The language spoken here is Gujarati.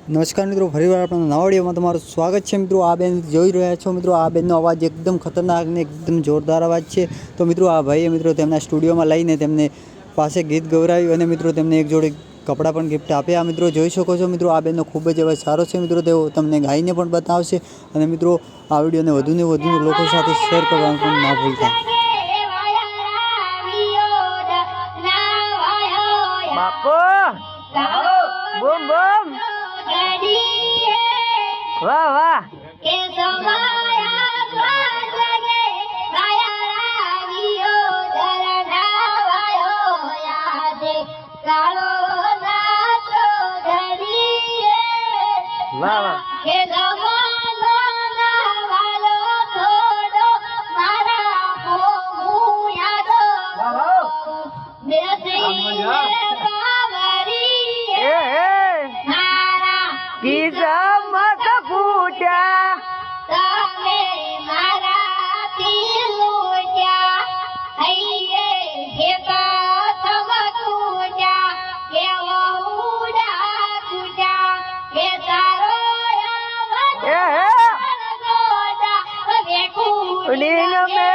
નમસ્કાર મિત્રો, ફરીવાર આપણા નવા વિડીયોમાં તમારું સ્વાગત છે। મિત્રો આ બેન જોઈ રહ્યા છો મિત્રો, આ બેનનો અવાજ એકદમ ખતરનાક ને એકદમ જોરદાર અવાજ છે। તો મિત્રો આ ભાઈએ મિત્રો તેમના સ્ટુડિયોમાં લઈને તેમને પાસે ગીત ગવડાવ્યું અને મિત્રો તેમને એક જોડી કપડાં પણ ગિફ્ટ આપ્યા। મિત્રો જોઈ શકો છો મિત્રો આ બેનનો ખૂબ જ અવાજ સારો છે। મિત્રો તેઓ તમને ગાઈને પણ બતાવશે અને મિત્રો આ વિડીયોને વધુને વધુ લોકો સાથે શેર કરવાનું પણ ના ભૂલતા। બૂમ બૂમ વાહ વાહ વાહ વાહ કિસ્મત ફૂટ્યા તમે મારાથી લૂટ્યા હૈયે જેકા સમટૂટ્યા કેવો ઉડા કૂટ્યા કે તારો આવા એ હે ગોડા મે કુડીન મે